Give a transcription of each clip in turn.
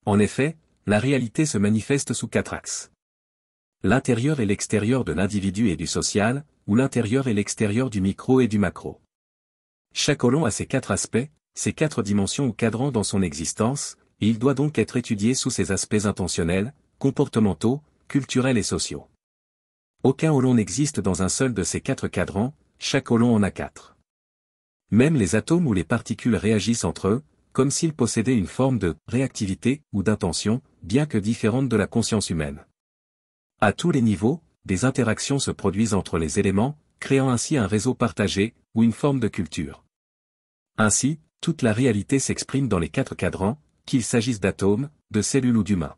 En effet, la réalité se manifeste sous 4 axes. L'intérieur et l'extérieur de l'individu et du social, ou l'intérieur et l'extérieur du micro et du macro. Chaque hôlon a ces 4 aspects, ces 4 dimensions ou cadrans dans son existence, et il doit donc être étudié sous ses aspects intentionnels, comportementaux, culturels et sociaux. Aucun hôlon n'existe dans un seul de ces 4 cadrans, chaque hôlon en a 4. Même les atomes ou les particules réagissent entre eux, comme s'ils possédaient une forme de réactivité ou d'intention, bien que différente de la conscience humaine. À tous les niveaux, des interactions se produisent entre les éléments, créant ainsi un réseau partagé, ou une forme de culture. Ainsi, toute la réalité s'exprime dans les 4 cadrans, qu'il s'agisse d'atomes, de cellules ou d'humains.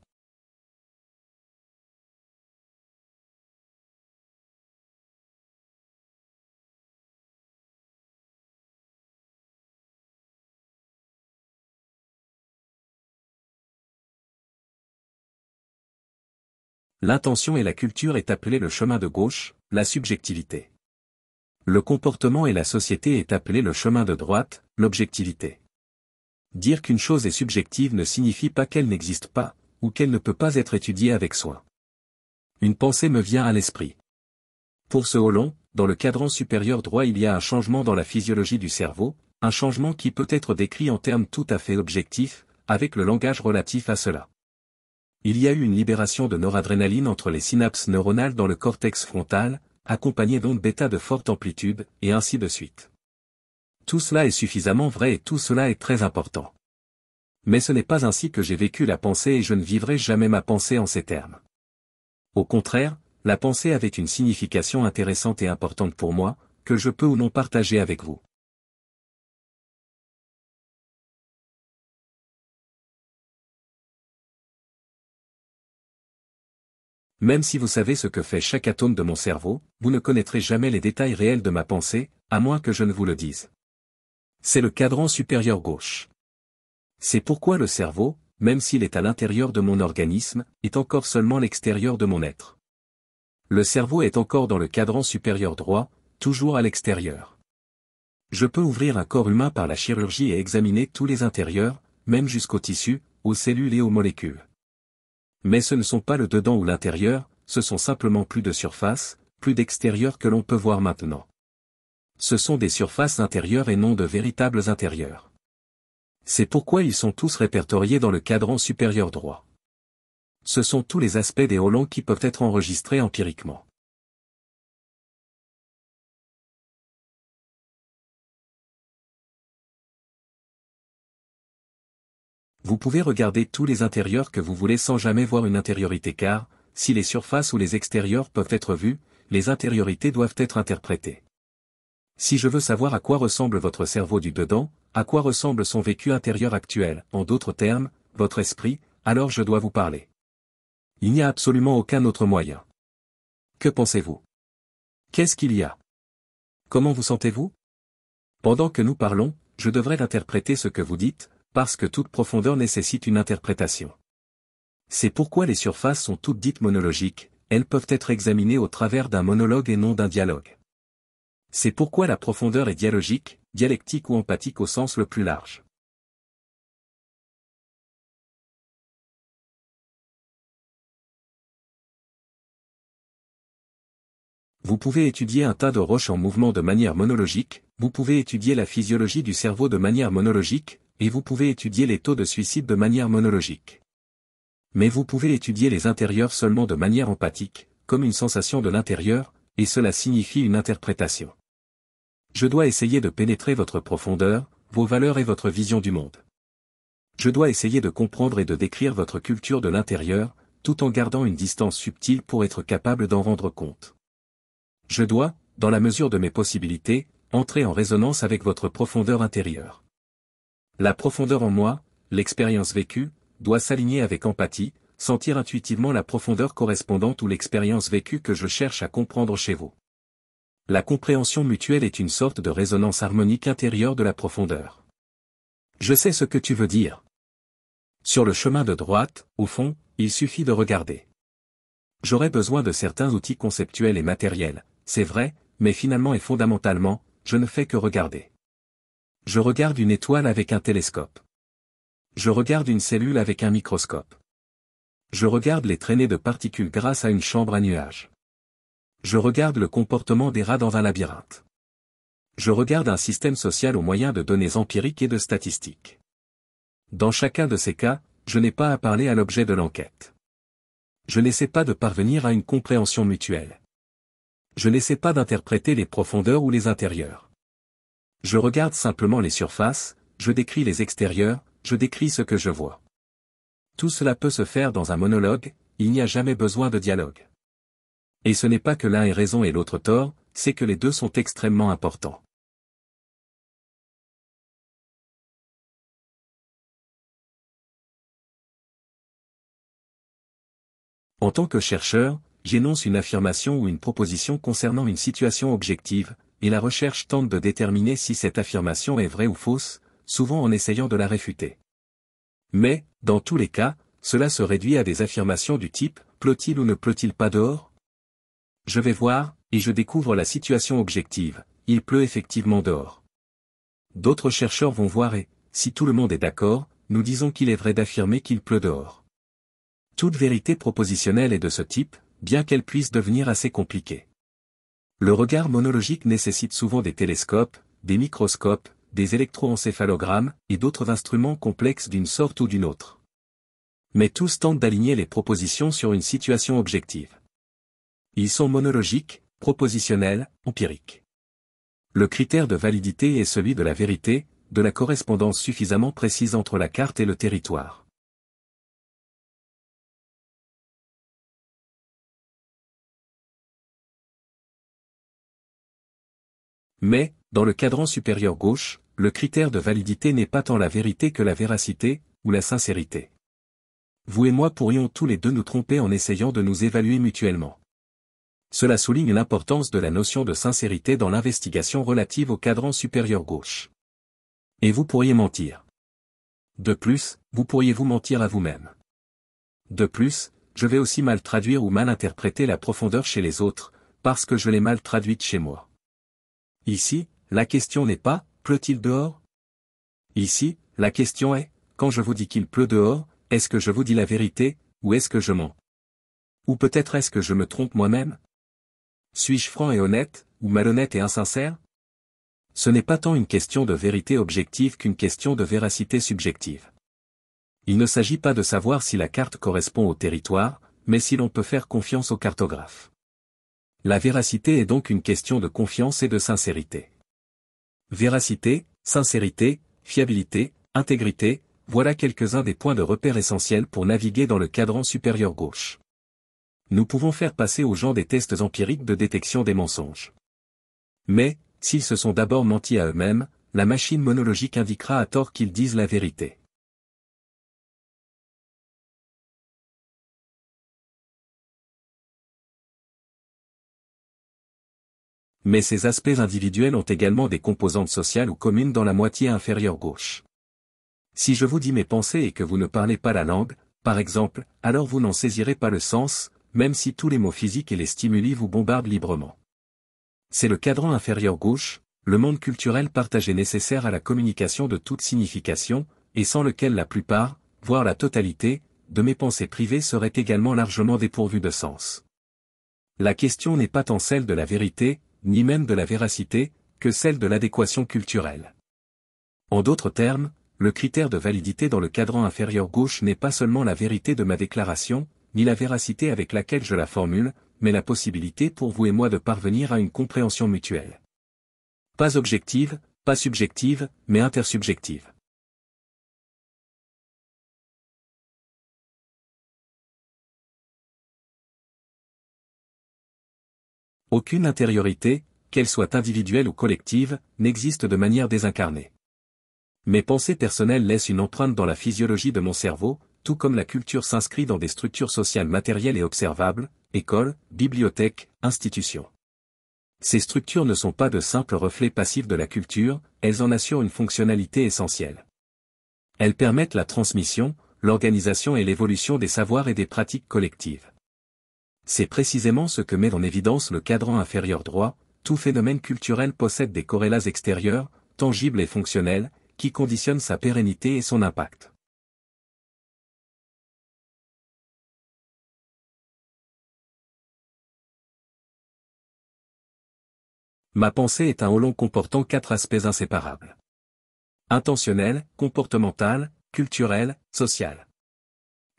L'intention et la culture est appelée le chemin de gauche, la subjectivité. Le comportement et la société est appelé le chemin de droite, l'objectivité. Dire qu'une chose est subjective ne signifie pas qu'elle n'existe pas, ou qu'elle ne peut pas être étudiée avec soin. Une pensée me vient à l'esprit. Pour ce hôlon, dans le cadran supérieur droit il y a un changement dans la physiologie du cerveau, un changement qui peut être décrit en termes tout à fait objectifs, avec le langage relatif à cela. Il y a eu une libération de noradrénaline entre les synapses neuronales dans le cortex frontal, accompagnée d'ondes bêta de forte amplitude, et ainsi de suite. Tout cela est suffisamment vrai et tout cela est très important. Mais ce n'est pas ainsi que j'ai vécu la pensée et je ne vivrai jamais ma pensée en ces termes. Au contraire, la pensée avait une signification intéressante et importante pour moi, que je peux ou non partager avec vous. Même si vous savez ce que fait chaque atome de mon cerveau, vous ne connaîtrez jamais les détails réels de ma pensée, à moins que je ne vous le dise. C'est le cadran supérieur gauche. C'est pourquoi le cerveau, même s'il est à l'intérieur de mon organisme, est encore seulement l'extérieur de mon être. Le cerveau est encore dans le cadran supérieur droit, toujours à l'extérieur. Je peux ouvrir un corps humain par la chirurgie et examiner tous les intérieurs, même jusqu'aux tissus, aux cellules et aux molécules. Mais ce ne sont pas le dedans ou l'intérieur, ce sont simplement plus de surface, plus d'extérieur que l'on peut voir maintenant. Ce sont des surfaces intérieures et non de véritables intérieurs. C'est pourquoi ils sont tous répertoriés dans le cadran supérieur droit. Ce sont tous les aspects des hôlons qui peuvent être enregistrés empiriquement. Vous pouvez regarder tous les intérieurs que vous voulez sans jamais voir une intériorité car, si les surfaces ou les extérieurs peuvent être vus, les intériorités doivent être interprétées. Si je veux savoir à quoi ressemble votre cerveau du dedans, à quoi ressemble son vécu intérieur actuel, en d'autres termes, votre esprit, alors je dois vous parler. Il n'y a absolument aucun autre moyen. Que pensez-vous? Qu'est-ce qu'il y a? Comment vous sentez-vous? Pendant que nous parlons, je devrais interpréter ce que vous dites, parce que toute profondeur nécessite une interprétation. C'est pourquoi les surfaces sont toutes dites monologiques, elles peuvent être examinées au travers d'un monologue et non d'un dialogue. C'est pourquoi la profondeur est dialogique, dialectique ou empathique au sens le plus large. Vous pouvez étudier un tas de roches en mouvement de manière monologique, vous pouvez étudier la physiologie du cerveau de manière monologique, et vous pouvez étudier les taux de suicide de manière monologique. Mais vous pouvez étudier les intérieurs seulement de manière empathique, comme une sensation de l'intérieur, et cela signifie une interprétation. Je dois essayer de pénétrer votre profondeur, vos valeurs et votre vision du monde. Je dois essayer de comprendre et de décrire votre culture de l'intérieur, tout en gardant une distance subtile pour être capable d'en rendre compte. Je dois, dans la mesure de mes possibilités, entrer en résonance avec votre profondeur intérieure. La profondeur en moi, l'expérience vécue, doit s'aligner avec empathie, sentir intuitivement la profondeur correspondante ou l'expérience vécue que je cherche à comprendre chez vous. La compréhension mutuelle est une sorte de résonance harmonique intérieure de la profondeur. Je sais ce que tu veux dire. Sur le chemin de droite, au fond, il suffit de regarder. J'aurais besoin de certains outils conceptuels et matériels, c'est vrai, mais finalement et fondamentalement, je ne fais que regarder. Je regarde une étoile avec un télescope. Je regarde une cellule avec un microscope. Je regarde les traînées de particules grâce à une chambre à nuages. Je regarde le comportement des rats dans un labyrinthe. Je regarde un système social au moyen de données empiriques et de statistiques. Dans chacun de ces cas, je n'ai pas à parler à l'objet de l'enquête. Je n'essaie pas de parvenir à une compréhension mutuelle. Je n'essaie pas d'interpréter les profondeurs ou les intérieurs. Je regarde simplement les surfaces, je décris les extérieurs, je décris ce que je vois. Tout cela peut se faire dans un monologue, il n'y a jamais besoin de dialogue. Et ce n'est pas que l'un ait raison et l'autre tort, c'est que les deux sont extrêmement importants. En tant que chercheur, j'énonce une affirmation ou une proposition concernant une situation objective, et la recherche tente de déterminer si cette affirmation est vraie ou fausse, souvent en essayant de la réfuter. Mais, dans tous les cas, cela se réduit à des affirmations du type « pleut-il ou ne pleut-il pas dehors ?» Je vais voir, et je découvre la situation objective, il pleut effectivement dehors. D'autres chercheurs vont voir et, si tout le monde est d'accord, nous disons qu'il est vrai d'affirmer qu'il pleut dehors. Toute vérité propositionnelle est de ce type, bien qu'elle puisse devenir assez compliquée. Le regard monologique nécessite souvent des télescopes, des microscopes, des électroencéphalogrammes et d'autres instruments complexes d'une sorte ou d'une autre. Mais tous tentent d'aligner les propositions sur une situation objective. Ils sont monologiques, propositionnels, empiriques. Le critère de validité est celui de la vérité, de la correspondance suffisamment précise entre la carte et le territoire. Mais, dans le cadran supérieur gauche, le critère de validité n'est pas tant la vérité que la véracité, ou la sincérité. Vous et moi pourrions tous les deux nous tromper en essayant de nous évaluer mutuellement. Cela souligne l'importance de la notion de sincérité dans l'investigation relative au cadran supérieur gauche. Et vous pourriez mentir. De plus, vous pourriez vous mentir à vous-même. De plus, je vais aussi mal traduire ou mal interpréter la profondeur chez les autres, parce que je l'ai mal traduite chez moi. Ici, la question n'est pas « pleut-il dehors ?» Ici, la question est « quand je vous dis qu'il pleut dehors, est-ce que je vous dis la vérité, ou est-ce que je mens ? Ou peut-être est-ce que je me trompe moi-même ? Suis-je franc et honnête, ou malhonnête et insincère ? Ce n'est pas tant une question de vérité objective qu'une question de véracité subjective. Il ne s'agit pas de savoir si la carte correspond au territoire, mais si l'on peut faire confiance au cartographe. La véracité est donc une question de confiance et de sincérité. Véracité, sincérité, fiabilité, intégrité, voilà quelques-uns des points de repère essentiels pour naviguer dans le cadran supérieur gauche. Nous pouvons faire passer aux gens des tests empiriques de détection des mensonges. Mais, s'ils se sont d'abord menti à eux-mêmes, la machine monologique indiquera à tort qu'ils disent la vérité. Mais ces aspects individuels ont également des composantes sociales ou communes dans la moitié inférieure gauche. Si je vous dis mes pensées et que vous ne parlez pas la langue, par exemple, alors vous n'en saisirez pas le sens, même si tous les mots physiques et les stimuli vous bombardent librement. C'est le cadran inférieur gauche, le monde culturel partagé nécessaire à la communication de toute signification, et sans lequel la plupart, voire la totalité, de mes pensées privées seraient également largement dépourvues de sens. La question n'est pas tant celle de la vérité, ni même de la véracité, que celle de l'adéquation culturelle. En d'autres termes, le critère de validité dans le cadran inférieur gauche n'est pas seulement la vérité de ma déclaration, ni la véracité avec laquelle je la formule, mais la possibilité pour vous et moi de parvenir à une compréhension mutuelle. Pas objective, pas subjective, mais intersubjective. Aucune intériorité, qu'elle soit individuelle ou collective, n'existe de manière désincarnée. Mes pensées personnelles laissent une empreinte dans la physiologie de mon cerveau, tout comme la culture s'inscrit dans des structures sociales matérielles et observables, écoles, bibliothèques, institutions. Ces structures ne sont pas de simples reflets passifs de la culture, elles en assurent une fonctionnalité essentielle. Elles permettent la transmission, l'organisation et l'évolution des savoirs et des pratiques collectives. C'est précisément ce que met en évidence le cadran inférieur droit, tout phénomène culturel possède des corrélats extérieurs, tangibles et fonctionnels, qui conditionnent sa pérennité et son impact. Ma pensée est un holon comportant 4 aspects inséparables. Intentionnel, comportemental, culturel, social.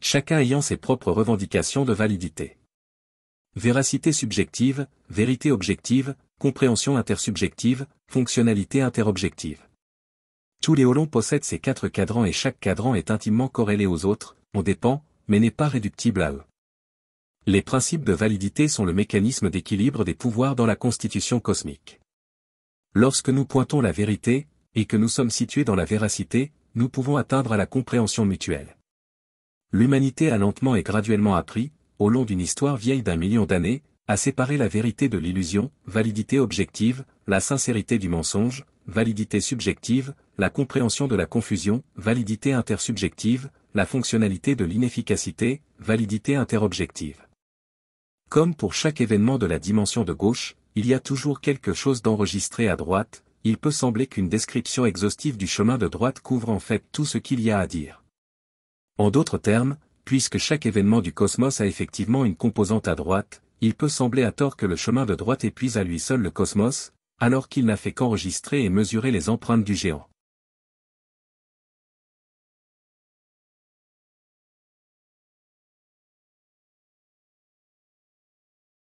Chacun ayant ses propres revendications de validité. Véracité subjective, vérité objective, compréhension intersubjective, fonctionnalité interobjective. Tous les holons possèdent ces 4 cadrans et chaque cadran est intimement corrélé aux autres, on dépend, mais n'est pas réductible à eux. Les principes de validité sont le mécanisme d'équilibre des pouvoirs dans la constitution cosmique. Lorsque nous pointons la vérité, et que nous sommes situés dans la véracité, nous pouvons atteindre à la compréhension mutuelle. L'humanité a lentement et graduellement appris, au long d'une histoire vieille d'1 million d'années, à séparer la vérité de l'illusion, validité objective, la sincérité du mensonge, validité subjective, la compréhension de la confusion, validité intersubjective, la fonctionnalité de l'inefficacité, validité interobjective. Comme pour chaque événement de la dimension de gauche, il y a toujours quelque chose d'enregistré à droite, il peut sembler qu'une description exhaustive du chemin de droite couvre en fait tout ce qu'il y a à dire. En d'autres termes, puisque chaque événement du cosmos a effectivement une composante à droite, il peut sembler à tort que le chemin de droite épuise à lui seul le cosmos, alors qu'il n'a fait qu'enregistrer et mesurer les empreintes du géant.